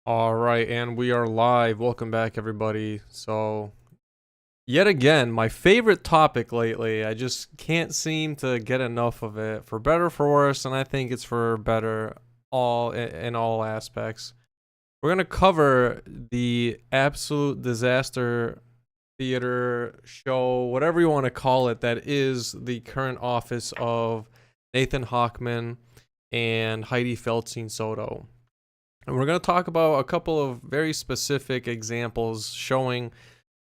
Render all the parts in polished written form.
All right, and we are live. Welcome back, everybody. So, yet again, my favorite topic lately. I just can't seem to get enough of it, for better or for worse, and I think it's for better all in all aspects. We're gonna cover the absolute disaster theater show, whatever you want to call it, that is the current office of Nathan Hochman and Hydee Feldstein Soto. And we're going to talk about a couple of very specific examples showing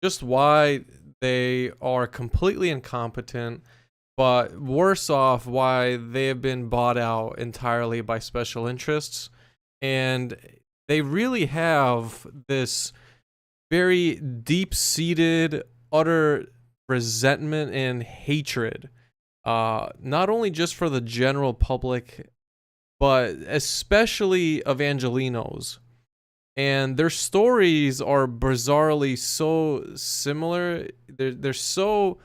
just why they are completely incompetent, but worse off, why they have been bought out entirely by special interests. And they really have this very deep seated, utter resentment and hatred, not only just for the general public but especially Evangelinos. And their stories are bizarrely so similar. They're so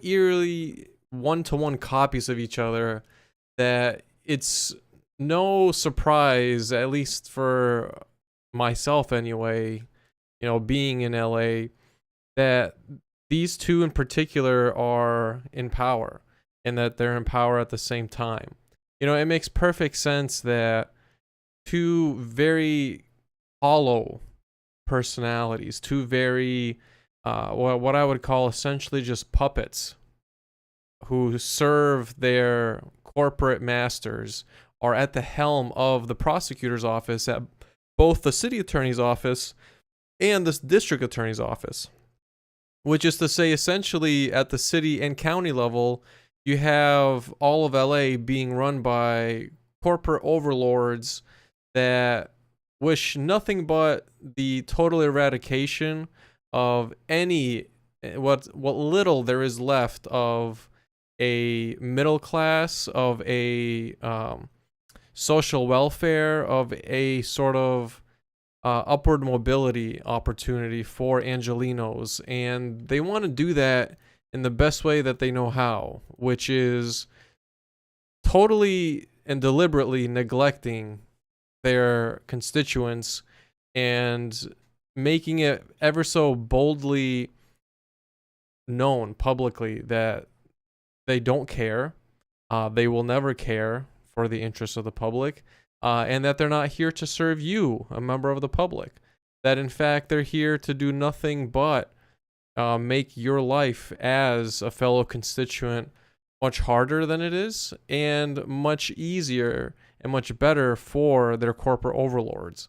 eerily one-to-one copies of each other that it's no surprise, at least for myself anyway, being in LA, that these two in particular are in power and that they're in power at the same time. It makes perfect sense that two very hollow personalities, two very, what I would call essentially just puppets who serve their corporate masters, are at the helm of the prosecutor's office at both the city attorney's office and the district attorney's office. Which is to say, essentially, at the city and county level, you have all of LA being run by corporate overlords that wish nothing but the total eradication of any what little there is left of a middle class, of a social welfare, of a sort of upward mobility opportunity for Angelinos. And they want to do that in the best way that they know how, which is totally and deliberately neglecting their constituents and making it ever so boldly known publicly that they don't care. They will never care for the interests of the public, and that they're not here to serve you, a member of the public. That in fact they're here to do nothing but make your life as a fellow constituent much harder than it is, and much easier and much better for their corporate overlords.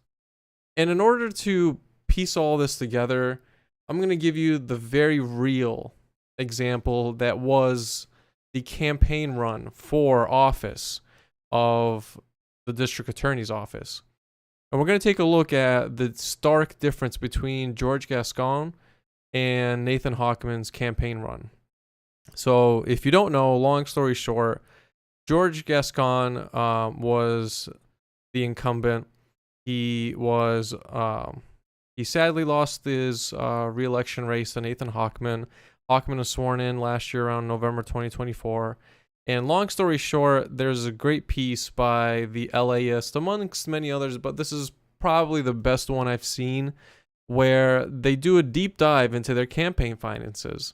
And in order to piece all this together, I'm going to give you the very real example that was the campaign run for office of the district attorney's office. And we're going to take a look at the stark difference between George Gascon and Nathan Hochman's campaign run. So, if you don't know, long story short, George Gascon was the incumbent. He was he sadly lost his re-election race to Nathan Hochman. Hochman was sworn in last year around November 2024. And long story short, there's a great piece by the LAist, amongst many others, but this is probably the best one I've seen, where they do a deep dive into their campaign finances.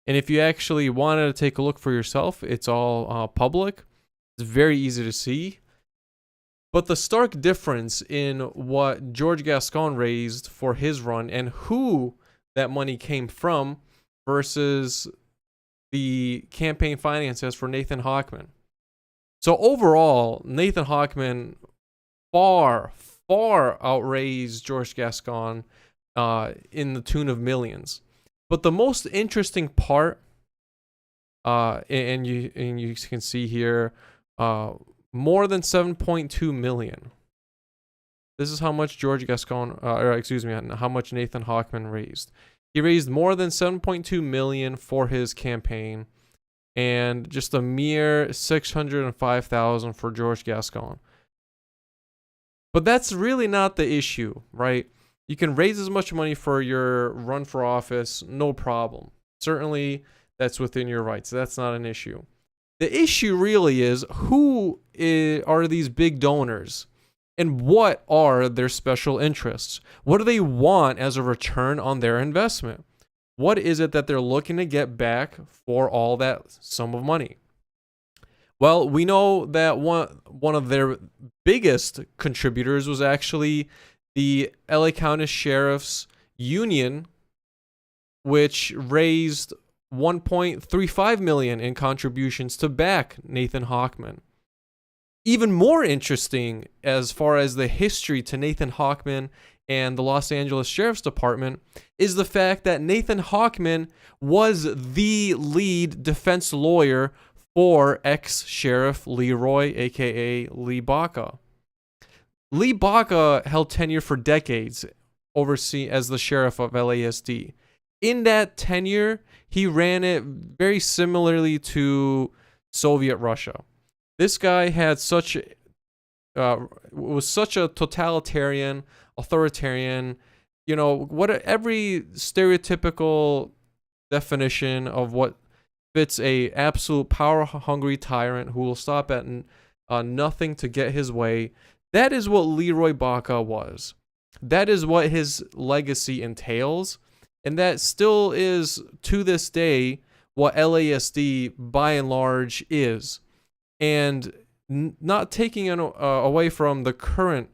And if you actually wanted to take a look for yourself, it's all public. It's very easy to see. But the stark difference in what George Gascon raised for his run and who that money came from versus the campaign finances for Nathan Hochman. So overall, Nathan Hochman far outraised George Gascon in the tune of millions. But the most interesting part, and you can see here, more than 7.2 million. This is how much George Gascon, how much Nathan Hochman raised. He raised more than 7.2 million for his campaign, and just a mere 605,000 for George Gascon. But that's really not the issue, right? You can raise as much money for your run for office, no problem. Certainly, that's within your rights. That's not an issue. The issue really is, who are these big donors And what are their special interests? What do they want as a return on their investment? What is it that they're looking to get back for all that sum of money? Well, we know that one of their biggest contributors was actually the LA County Sheriff's Union, which raised 1.35 million in contributions to back Nathan Hochman. Even more interesting as far as the history to Nathan Hochman and the Los Angeles Sheriff's Department is the fact that Nathan Hochman was the lead defense lawyer for ex-Sheriff Leroy, aka Lee Baca. Lee Baca held tenure for decades overseen as the sheriff of LASD. In that tenure, he ran it very similarly to Soviet Russia. This guy had was such a totalitarian, authoritarian, what every stereotypical definition of what fits a absolute power-hungry tyrant who will stop at nothing to get his way. That is what Leroy Baca was. That is what his legacy entails, and that still is, to this day, what LASD, by and large, is. And not taking away from the current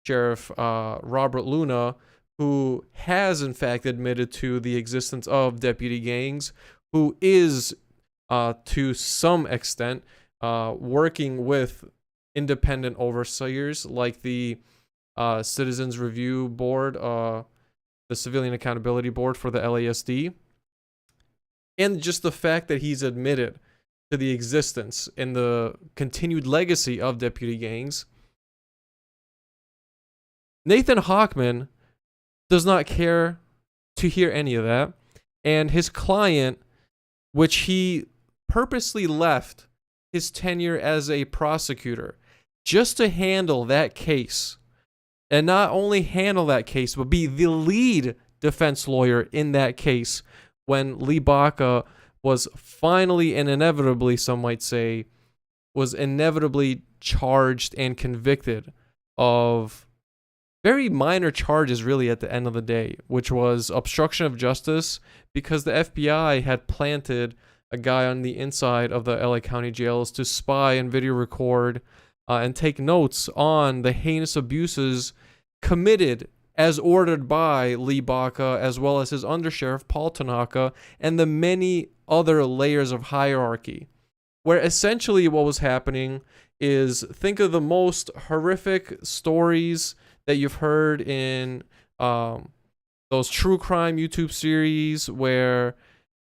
sheriff, Robert Luna, who has, in fact, admitted to the existence of deputy gangs, who is, to some extent, working with independent overseers like the Citizens Review Board, the Civilian Accountability Board for the LASD, and just the fact that he's admitted to the existence and the continued legacy of deputy gangs. Nathan Hochman does not care to hear any of that, and his client, which he purposely left his tenure as a prosecutor just to handle that case, and not only handle that case, but be the lead defense lawyer in that case when Lee Baca was finally and inevitably, some might say, was inevitably charged and convicted of very minor charges, really, at the end of the day, which was obstruction of justice because the FBI had planted a guy on the inside of the LA County jails to spy and video record and take notes on the heinous abuses committed as ordered by Lee Baca, as well as his undersheriff Paul Tanaka, and the many other layers of hierarchy, where essentially what was happening is, think of the most horrific stories that you've heard in those true crime YouTube series where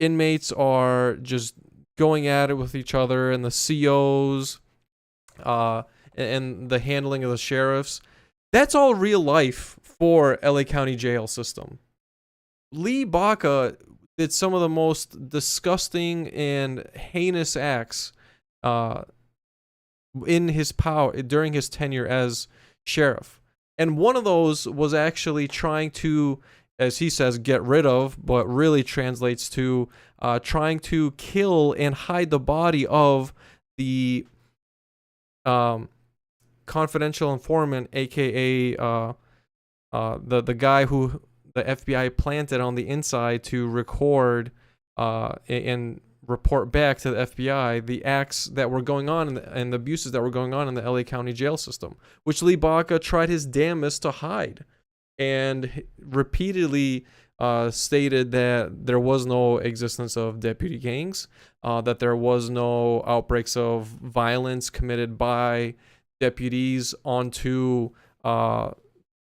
inmates are just going at it with each other, and the COs and the handling of the sheriffs. That's all real life for LA County jail system. Lee Baca did some of the most disgusting and heinous acts in his power during his tenure as sheriff. And one of those was actually trying to, as he says, get rid of, but really translates to trying to kill and hide the body of the confidential informant, aka the guy who the FBI planted on the inside to record and report back to the FBI the acts that were going on and the abuses that were going on in the LA County jail system, which Lee Baca tried his damnedest to hide, and repeatedly stated that there was no existence of deputy gangs, that there was no outbreaks of violence committed by deputies onto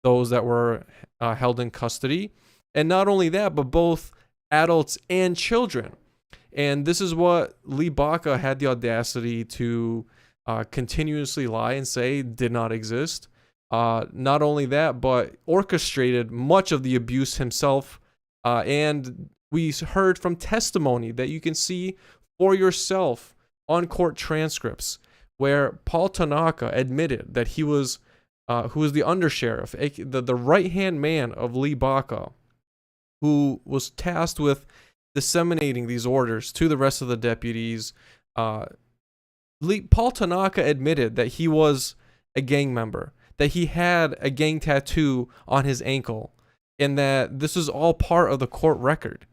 those that were held in custody. And not only that, but both adults and children. And this is what Lee Baca had the audacity to continuously lie and say did not exist. Not only that, but orchestrated much of the abuse himself. And we heard from testimony that you can see for yourself on court transcripts where Paul Tanaka admitted that he was, who was the undersheriff, the right-hand man of Lee Baca, who was tasked with disseminating these orders to the rest of the deputies. Paul Tanaka admitted that he was a gang member, that he had a gang tattoo on his ankle, and that this is all part of the court record,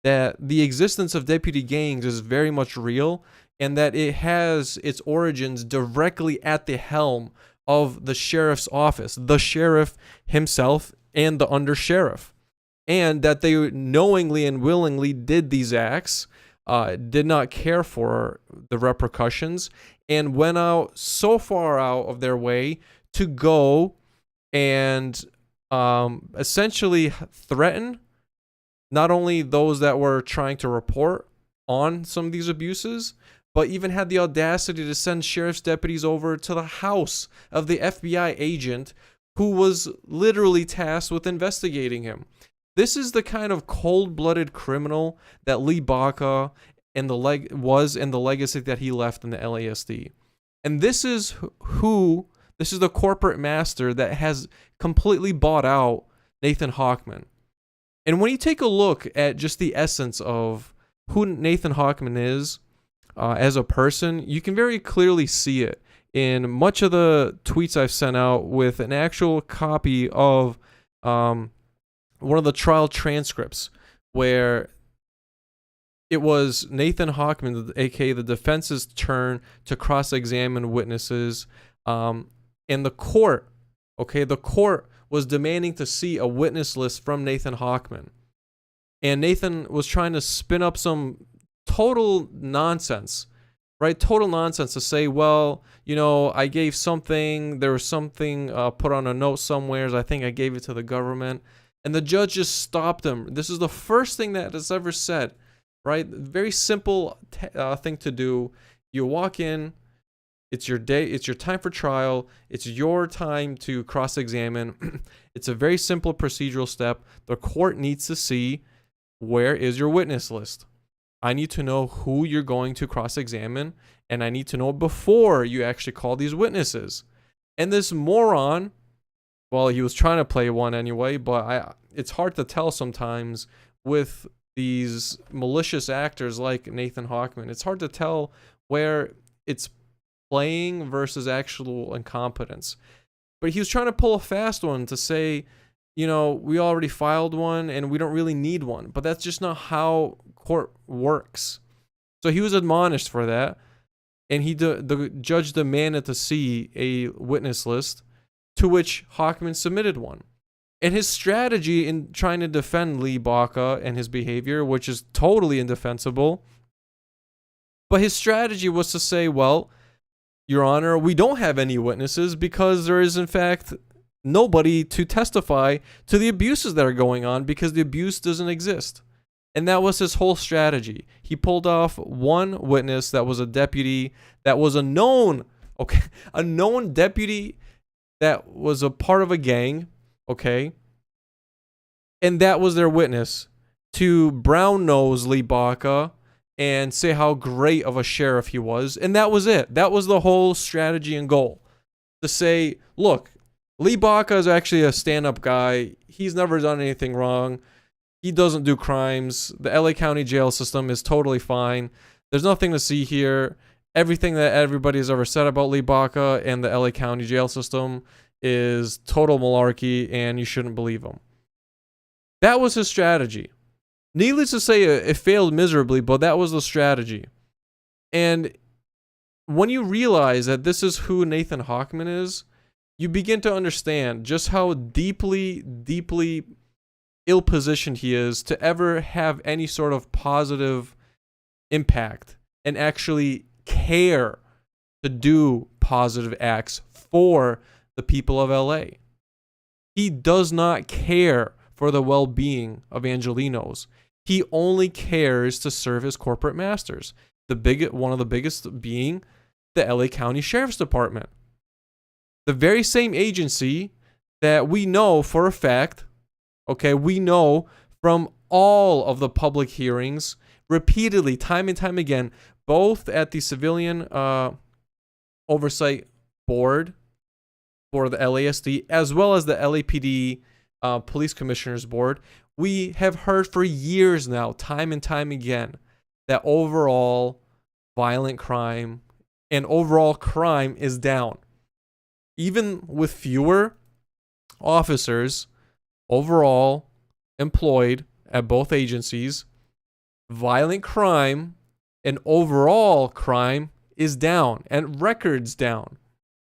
that the existence of deputy gangs is very much real, and that it has its origins directly at the helm of the sheriff's office, the sheriff himself and the undersheriff, and that they knowingly and willingly did these acts, did not care for the repercussions, and went out so far out of their way to go and essentially threaten not only those that were trying to report on some of these abuses, but even had the audacity to send sheriff's deputies over to the house of the FBI agent who was literally tasked with investigating him. This is the kind of cold-blooded criminal that Lee Baca and was, and the legacy that he left in the LASD. And this is the corporate master that has completely bought out Nathan Hochman. And when you take a look at just the essence of who Nathan Hochman is as a person, you can very clearly see it in much of the tweets I've sent out with an actual copy of one of the trial transcripts where it was Nathan Hochman, aka the defense's turn to cross-examine witnesses, and the court was demanding to see a witness list from Nathan Hochman. And Nathan was trying to spin up some total nonsense, right? Total nonsense to say, well, I gave something, there was something put on a note somewhere, I think I gave it to the government. And the judge just stopped him. This is the first thing that is ever said, right? Very simple thing to do. You walk in, it's your day, it's your time for trial, it's your time to cross-examine. It's a very simple procedural step. The court needs to see, where is your witness list? I need to know who you're going to cross-examine, and I need to know before you actually call these witnesses. And this moron, well, he was trying to play one anyway, but it's hard to tell sometimes with these malicious actors like Nathan Hochman. It's hard to tell where it's playing versus actual incompetence. But he was trying to pull a fast one to say, we already filed one and we don't really need one. But that's just not how court works. So he was admonished for that. And the judge demanded to see a witness list, to which Hochman submitted one. And his strategy in trying to defend Lee Baca and his behavior, which is totally indefensible, but his strategy was to say, well, Your Honor, we don't have any witnesses because there is, in fact, nobody to testify to the abuses that are going on because the abuse doesn't exist. And that was his whole strategy. He pulled off one witness that was a deputy that was a known deputy that was a part of a gang, okay? And that was their witness to brown nose Lee Baca and say how great of a sheriff he was. And that was it. That was the whole strategy and goal. To say, look, Lee Baca is actually a stand-up guy. He's never done anything wrong. He doesn't do crimes. The LA County jail system is totally fine. There's nothing to see here. Everything that everybody has ever said about Lee Baca and the LA County jail system is total malarkey, and you shouldn't believe him. That was his strategy. Needless to say, it failed miserably, but that was the strategy. And when you realize that this is who Nathan Hochman is, you begin to understand just how deeply, deeply ill-positioned he is to ever have any sort of positive impact and actually care to do positive acts for the people of LA. He does not care for the well-being of Angelenos. He only cares to serve his corporate masters. One of the biggest being the LA County Sheriff's Department. The very same agency that we know for a fact, we know from all of the public hearings, repeatedly, time and time again, both at the Civilian Oversight Board for the LASD, as well as the LAPD Police Commissioners Board, we have heard for years now, time and time again, that overall violent crime and overall crime is down. even with fewer officers overall employed at both agencies, violent crime and overall crime is down and records down.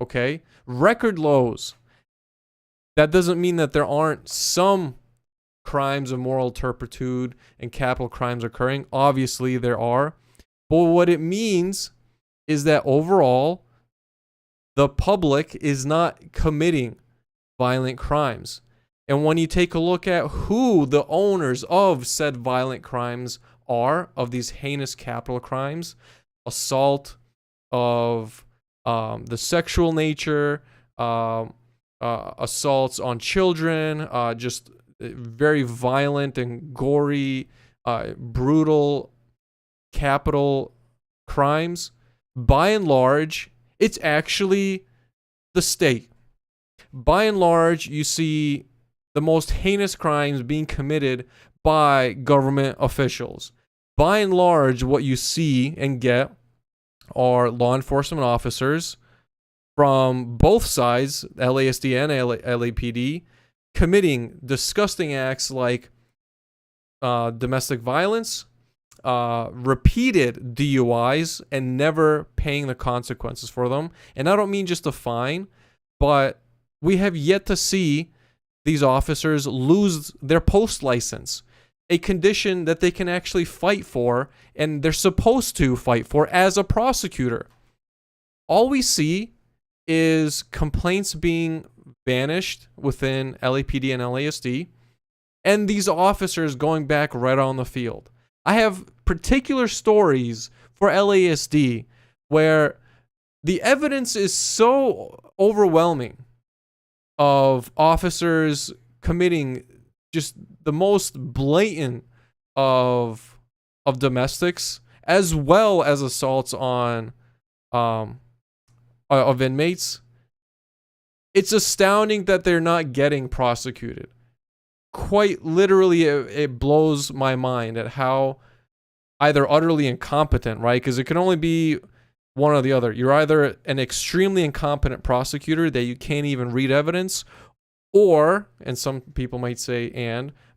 Okay? Record lows. That doesn't mean that there aren't some crimes of moral turpitude and capital crimes occurring. Obviously, there are. But what it means is that overall, the public is not committing violent crimes. And when you take a look at who the owners of said violent crimes are, of these heinous capital crimes, assault of the sexual nature, assaults on children, just very violent and gory, brutal capital crimes, by and large, it's actually the state. By and large, you see the most heinous crimes being committed by government officials. By and large, what you see and get are law enforcement officers from both sides, LASD and LAPD, committing disgusting acts like domestic violence, repeated DUIs, and never paying the consequences for them. And I don't mean just a fine, but we have yet to see these officers lose their post license, a condition that they can actually fight for, and they're supposed to fight for as a prosecutor. All we see is complaints being banished within LAPD and LASD, and these officers going back right on the field. I have particular stories for LASD where the evidence is so overwhelming of officers committing just the most blatant of domestics, as well as assaults on of inmates. It's astounding that they're not getting prosecuted. Quite literally, it blows my mind at how either utterly incompetent, right? Because it can only be one or the other. You're either an extremely incompetent prosecutor that you can't even read evidence, or, and some people might say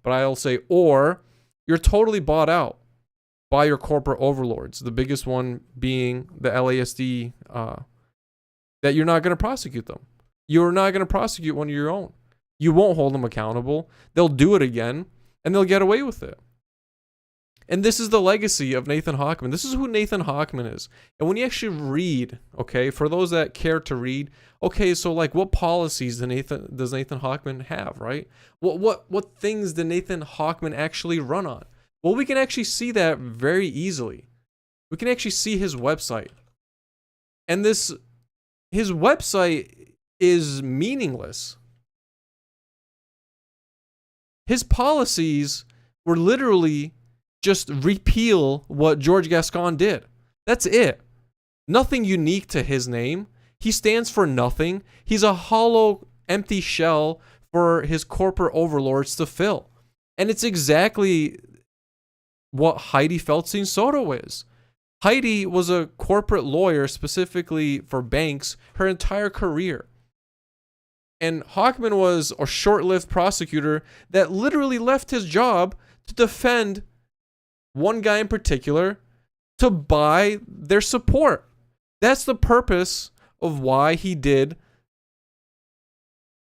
but I'll say or, you're totally bought out by your corporate overlords. The biggest one being the LASD, that you're not going to prosecute them. You're not going to prosecute one of your own. You won't hold them accountable. They'll do it again, and they'll get away with it. And this is the legacy of Nathan Hochman. This is who Nathan Hochman is. And when you actually read, okay, for those that care to read, okay, so like what policies does Nathan Hochman have, right? What things did Nathan Hochman actually run on? Well, we can actually see that very easily. We can actually see his website. And his website is meaningless. His policies were literally just repeal what George Gascon did. That's it. Nothing unique to his name. He stands for nothing. He's a hollow, empty shell for his corporate overlords to fill. And it's exactly what Hydee Feldstein Soto is. Hydee was a corporate lawyer specifically for banks her entire career. And Hochman was a short-lived prosecutor that literally left his job to defend one guy in particular, to buy their support. That's the purpose of why he did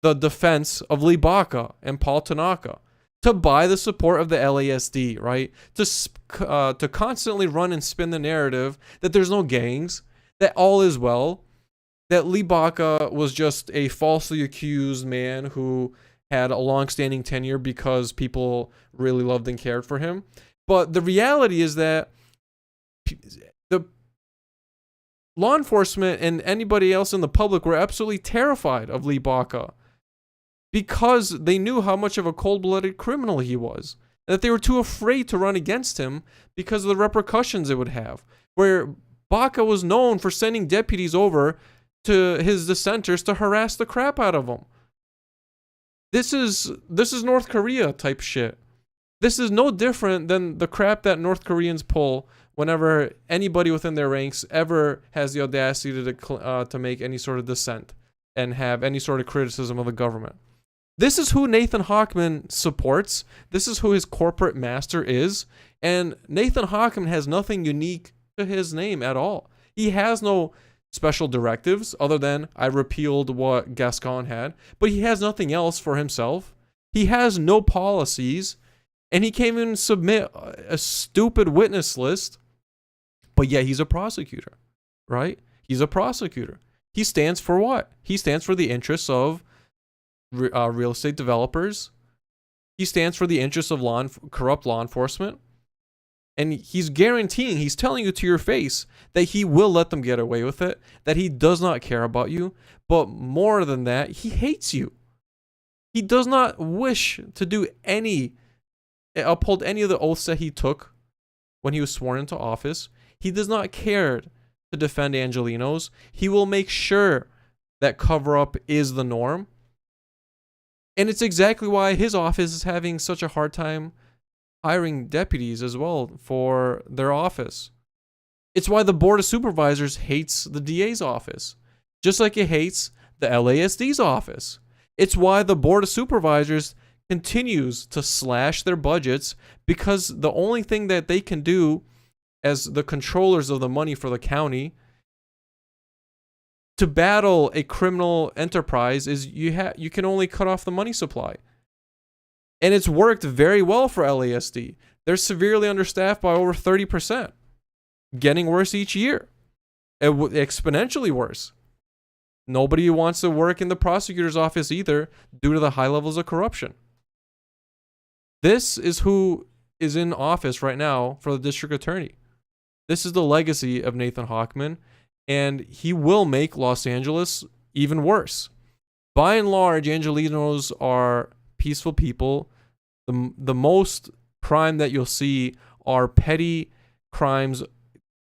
the defense of Lee Baca and Paul Tanaka, to buy the support of the LASD, right? To constantly run and spin the narrative that there's no gangs, that all is well, that Lee Baca was just a falsely accused man who had a long-standing tenure because people really loved and cared for him. But the reality is that the law enforcement and anybody else in the public were absolutely terrified of Lee Baca because they knew how much of a cold-blooded criminal he was, and that they were too afraid to run against him because of the repercussions it would have. Where Baca was known for sending deputies over to his dissenters to harass the crap out of him. This is North Korea type shit. This is no different than the crap that North Koreans pull whenever anybody within their ranks ever has the audacity to make any sort of dissent. and have any sort of criticism of the government. This is who Nathan Hochman supports. This is who his corporate master is. And Nathan Hochman has nothing unique to his name at all. He has no special directives other than I repealed what Gascon had, but he has nothing else for himself. He has no policies, and he can't even submit a stupid witness list, but yet he's a prosecutor, right? He's a prosecutor. He stands for what? He stands for the interests of real estate developers. He stands for the interests of corrupt law enforcement. And he's guaranteeing, he's telling you to your face that he will let them get away with it, that he does not care about you. But more than that, he hates you. He does not wish to uphold any of the oaths that he took when he was sworn into office. He does not care to defend Angelenos. He will make sure that cover-up is the norm. And it's exactly why his office is having such a hard time hiring deputies as well for their office. It's why the Board of Supervisors hates the DA's office, just like it hates the LASD's office. It's why the Board of Supervisors continues to slash their budgets, because the only thing that they can do as the controllers of the money for the county to battle a criminal enterprise is you can only cut off the money supply. And it's worked very well for LASD. They're severely understaffed by over 30%, getting worse each year, exponentially worse. Nobody wants to work in the prosecutor's office either due to the high levels of corruption. This is who is in office right now for the district attorney. This is the legacy of Nathan Hochman, and he will make Los Angeles even worse. By and large, Angelenos are peaceful people. The most crime that you'll see are petty crimes,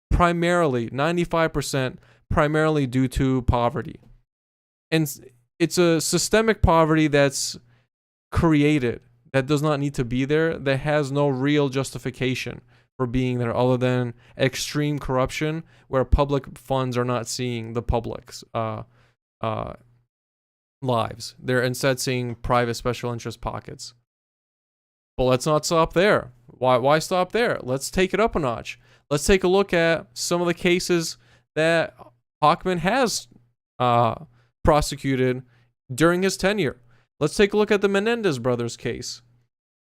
primarily 95% primarily due to poverty. And it's a systemic poverty that's created, that does not need to be there, that has no real justification for being there other than extreme corruption where public funds are not seeing the public's lives. They're instead seeing private special interest pockets. But let's not stop there. Why stop there? Let's take it up a notch. Let's take a look at some of the cases that Hochman has prosecuted during his tenure. Let's take a look at the Menendez brothers case.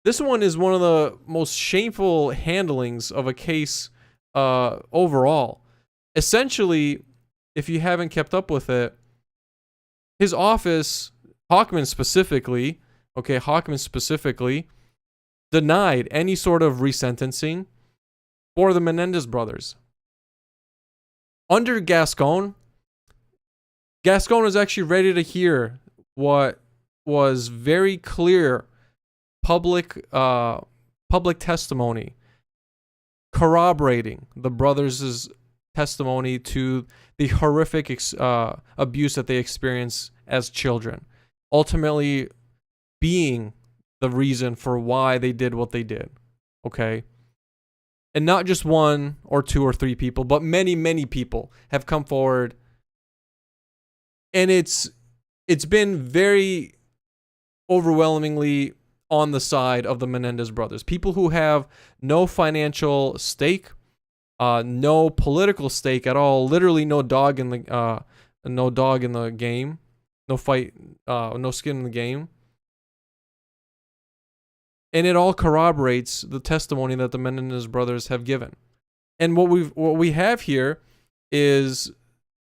This one is one of the most shameful handlings of a case overall. Essentially, if you haven't kept up with it, his office, Hochman specifically, denied any sort of resentencing for the Menendez brothers. Under Gascon was actually ready to hear what was very clear public testimony corroborating the brothers' testimony to the horrific abuse that they experienced as children, ultimately being the reason for why they did what they did. Okay? And not just one or two or three people, but many, many people have come forward. And it's been very overwhelmingly on the side of the Menendez brothers. People who have no financial stake, no political stake at all, literally no dog in the game, no fight, no skin in the game. And it all corroborates the testimony that the Menendez brothers have given. And what we have here is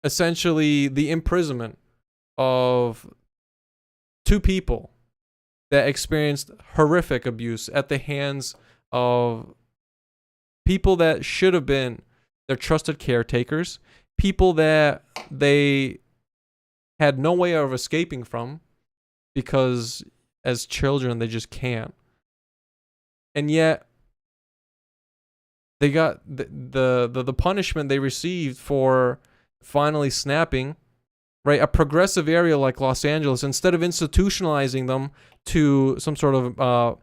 essentially the imprisonment of two people that experienced horrific abuse at the hands of people that should have been their trusted caretakers, people that they had no way of escaping from because as children they just can't. And yet they got the punishment they received for finally snapping, right? A progressive area like Los Angeles, instead of institutionalizing them to some sort of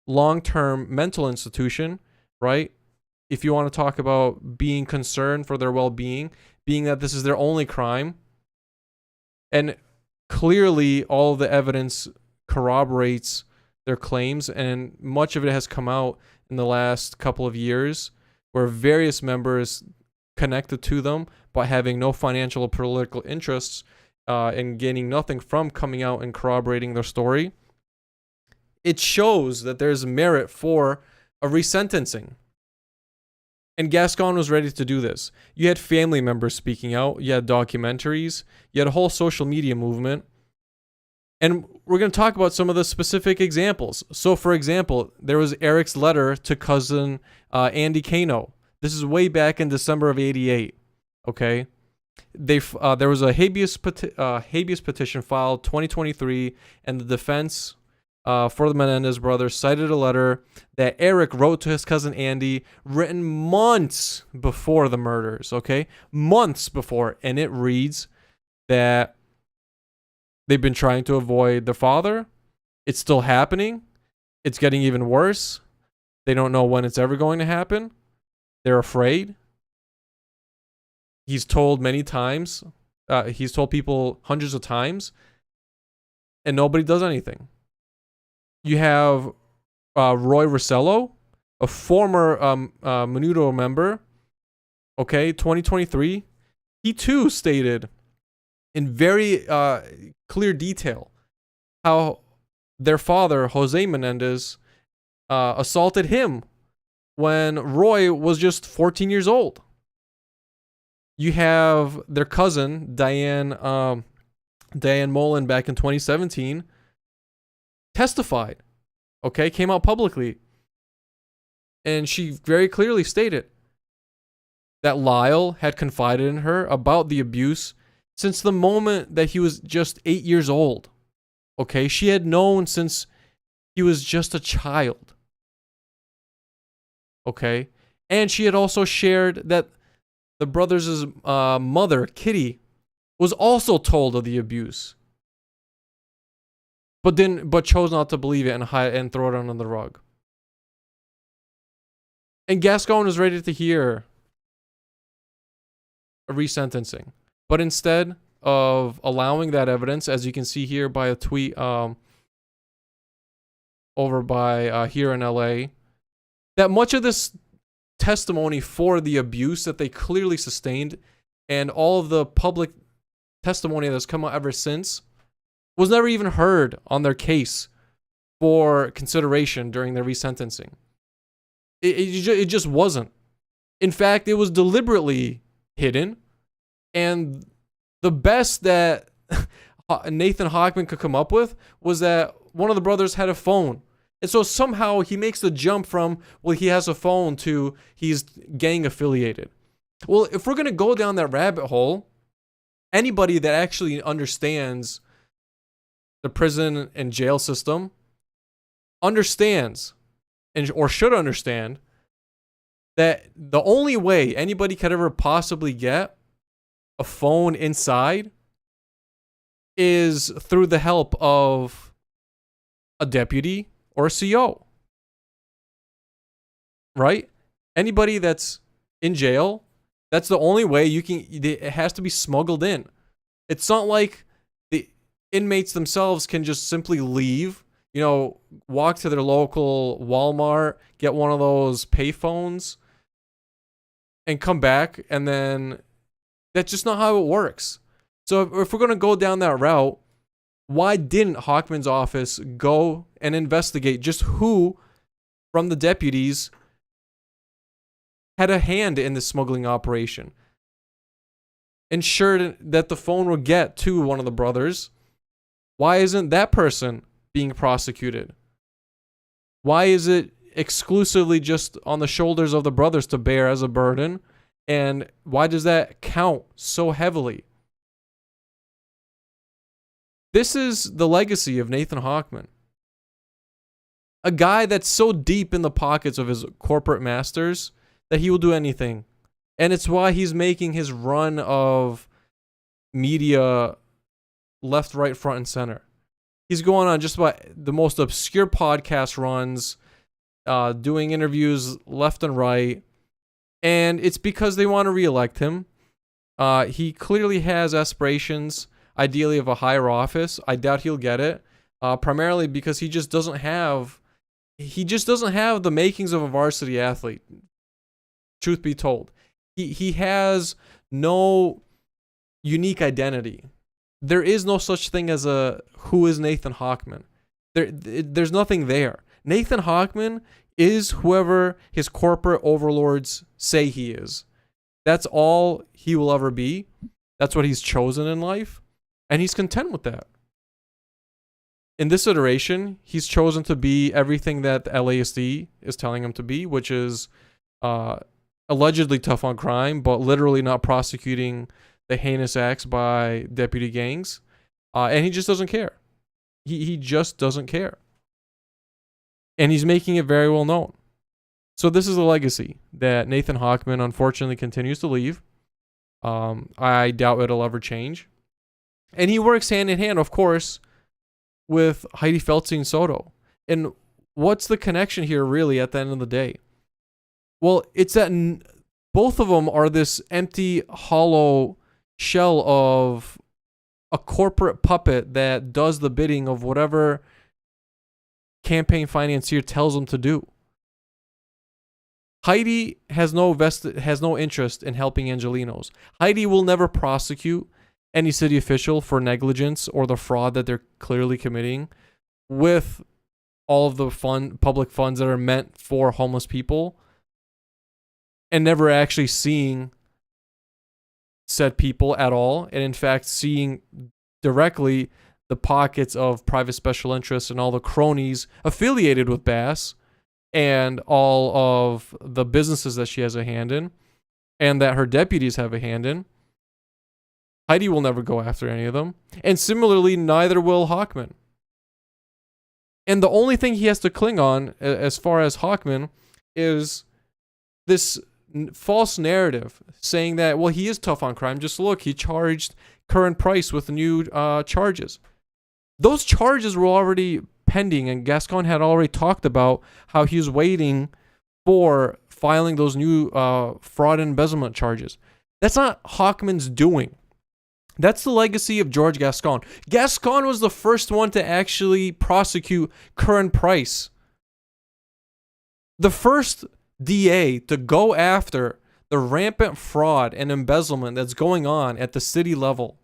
long-term mental institution, right? If you want to talk about being concerned for their well-being, being that this is their only crime, And clearly, all of the evidence corroborates their claims, and much of it has come out in the last couple of years where various members connected to them by having no financial or political interests and gaining nothing from coming out and corroborating their story. It shows that there's merit for a resentencing. And Gascon was ready to do this. You had family members speaking out. You had documentaries. You had a whole social media movement. And we're going to talk about some of the specific examples. So, for example, there was Eric's letter to cousin Andy Kano. This is way back in December of '88. Okay, there was a habeas petition filed 2023, and the defense for the Menendez brothers cited a letter that Eric wrote to his cousin Andy, written months before the murders. Okay, months before, and it reads that they've been trying to avoid their father. It's still happening. It's getting even worse. They don't know when it's ever going to happen. They're afraid. He's told many times. He's told people hundreds of times. And nobody does anything. You have Roy Rossello, a former Menudo member. Okay, 2023. He too stated in very clear detail how their father, Jose Menendez, assaulted him when Roy was just 14 years old. You have their cousin, Diane Mullen, back in 2017, testified, okay, came out publicly. And she very clearly stated that Lyle had confided in her about the abuse since the moment that he was just 8 years old. Okay, she had known since he was just a child. Okay, and she had also shared that the brothers' mother, Kitty, was also told of the abuse, but chose not to believe it and hide and throw it under the rug. And Gascon was ready to hear a resentencing, but instead of allowing that evidence, as you can see here by a tweet over by here in LA, that much of this testimony for the abuse that they clearly sustained and all of the public testimony that's come out ever since was never even heard on their case for consideration during their resentencing. It just wasn't. In fact, it was deliberately hidden, and the best that Nathan Hochman could come up with was that one of the brothers had a phone. And so somehow he makes the jump from, well, he has a phone to he's gang affiliated. Well, if we're going to go down that rabbit hole, anybody that actually understands the prison and jail system understands or should understand that the only way anybody could ever possibly get a phone inside is through the help of a deputy or a CO. Right? Anybody that's in jail, that's the only way you can, it has to be smuggled in. It's not like the inmates themselves can just simply leave, walk to their local Walmart, get one of those payphones, and come back, and then that's just not how it works. So if we're going to go down that route, why didn't Hochman's office go and investigate just who from the deputies had a hand in the smuggling operation? Ensured that the phone would get to one of the brothers. Why isn't that person being prosecuted? Why is it exclusively just on the shoulders of the brothers to bear as a burden? And why does that count so heavily? This is the legacy of Nathan Hochman. A guy that's so deep in the pockets of his corporate masters that he will do anything. And it's why he's making his run of media left, right, front, and center. He's going on just about the most obscure podcast runs, doing interviews left and right. And it's because they want to reelect him. He clearly has aspirations. ideally of a higher office. I doubt he'll get it, primarily because he just doesn't have the makings of a varsity athlete. Truth be told, he has no unique identity. There is no such thing as a who is Nathan Hochman. There's nothing there. Nathan Hochman is whoever his corporate overlords say he is. That's all he will ever be. That's what he's chosen in life, and he's content with that. In this iteration, he's chosen to be everything that the LASD is telling him to be, which is allegedly tough on crime, but literally not prosecuting the heinous acts by deputy gangs. And he just doesn't care. He just doesn't care. And he's making it very well known. So this is a legacy that Nathan Hochman unfortunately continues to leave. I doubt it'll ever change. And he works hand in hand, of course, with Hydee, Feldstein, Soto. And what's the connection here really at the end of the day? Well, it's that both of them are this empty, hollow shell of a corporate puppet that does the bidding of whatever campaign financier tells them to do. Hydee has no interest in helping Angelenos. Hydee will never prosecute any city official for negligence or the fraud that they're clearly committing with all of the public funds that are meant for homeless people, and never actually seeing said people at all, and in fact seeing directly the pockets of private special interests and all the cronies affiliated with Bass and all of the businesses that she has a hand in and that her deputies have a hand in. Hydee will never go after any of them. And similarly, neither will Hochman. And the only thing he has to cling on as far as Hochman is this false narrative saying that, well, he is tough on crime. Just look, he charged current price with new charges. Those charges were already pending, and Gascon had already talked about how he was waiting for filing those new fraud and embezzlement charges. That's not Hochman's doing. That's the legacy of George Gascon. Gascon was the first one to actually prosecute current price. The first DA to go after the rampant fraud and embezzlement that's going on at the city level.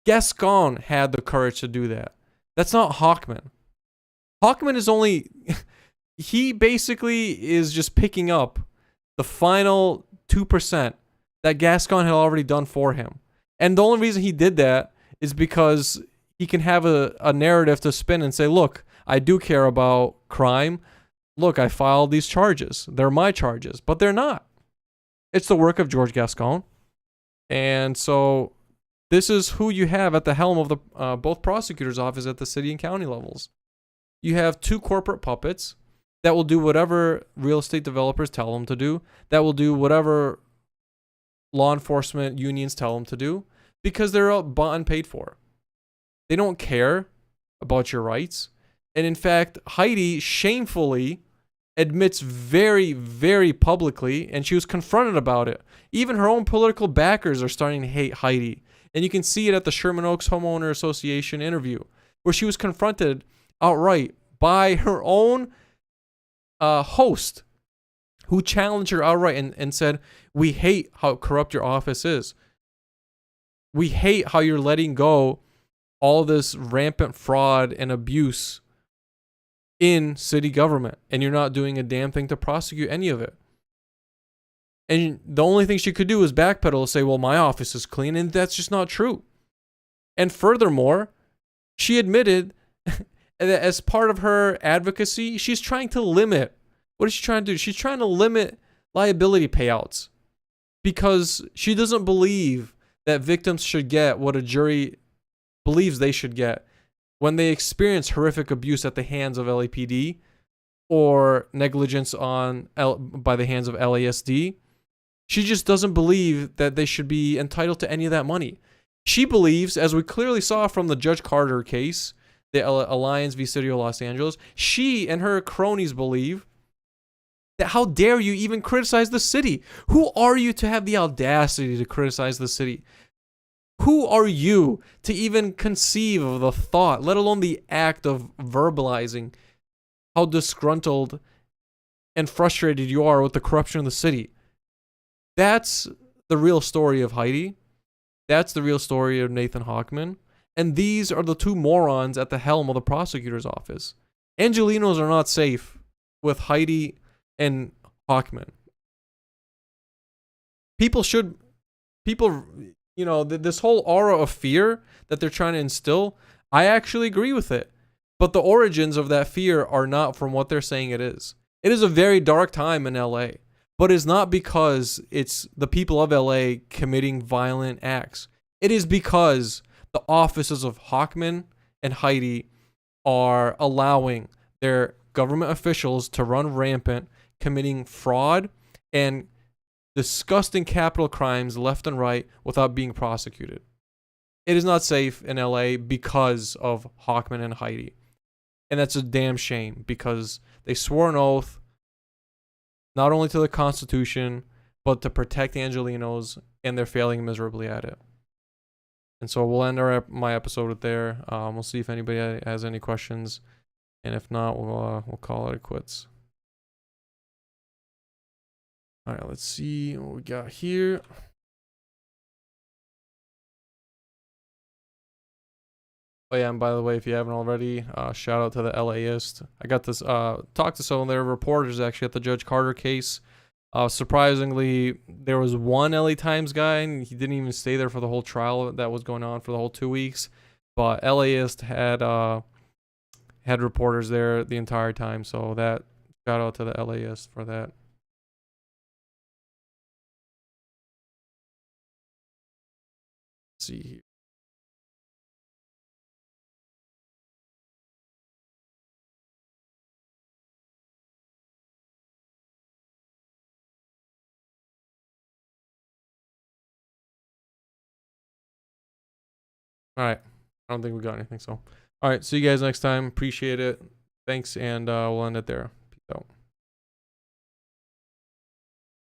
Gascon had the courage to do that. That's not Hochman. Hochman is only... he basically is just picking up the final 2% that Gascon had already done for him. And the only reason he did that is because he can have a narrative to spin and say, look, I do care about crime. Look, I filed these charges. They're my charges. But they're not. It's the work of George Gascon. And so this is who you have at the helm of the both prosecutors' office at the city and county levels. You have two corporate puppets that will do whatever real estate developers tell them to do, that will do whatever law enforcement unions tell them to do, because they're bought and paid for. They don't care about your rights. And in fact, Hydee shamefully admits very, very publicly, and she was confronted about it. Even her own political backers are starting to hate Hydee. And you can see it at the Sherman Oaks Homeowner Association interview, where she was confronted outright by her own host, who challenged her outright and said, we hate how corrupt your office is. We hate how you're letting go all this rampant fraud and abuse in city government, and you're not doing a damn thing to prosecute any of it. And the only thing she could do is backpedal and say, well, my office is clean, and that's just not true. And furthermore, she admitted that as part of her advocacy, she's trying to limit. What is she trying to do? She's trying to limit liability payouts because she doesn't believe that victims should get what a jury believes they should get when they experience horrific abuse at the hands of LAPD or negligence by the hands of LASD. She just doesn't believe that they should be entitled to any of that money. She believes, as we clearly saw from the Judge Carter case, the Alliance v. City of Los Angeles, she and her cronies believe that how dare you even criticize the city? Who are you to have the audacity to criticize the city? Who are you to even conceive of the thought, let alone the act of verbalizing how disgruntled and frustrated you are with the corruption in the city? That's the real story of Hydee. That's the real story of Nathan Hochman. And these are the two morons at the helm of the prosecutor's office. Angelenos are not safe with Hydee and Hochman. People, this whole aura of fear that they're trying to instill, I actually agree with it. But the origins of that fear are not from what they're saying it is. It is a very dark time in LA, but it's not because it's the people of LA committing violent acts. It is because the offices of Hochman and Hydee are allowing their government officials to run rampant, committing fraud and disgusting capital crimes left and right without being prosecuted. It is not safe in LA because of Hochman and Hydee. And that's a damn shame because they swore an oath not only to the Constitution, but to protect Angelenos, and they're failing miserably at it. And so we'll end my episode with there. We'll see if anybody has any questions, and if not, we'll call it quits. All right, let's see what we got here. Oh yeah, and by the way, if you haven't already, shout out to the LAist. I got this talked to some of their reporters actually at the Judge Carter case. Surprisingly, there was one LA Times guy, and he didn't even stay there for the whole trial that was going on for the whole 2 weeks. But LAist had reporters there the entire time, so that shout out to the LAist for that. Let's see here. All right. I don't think we got anything. So, all right. See you guys next time. Appreciate it. Thanks. And we'll end it there. Peace out.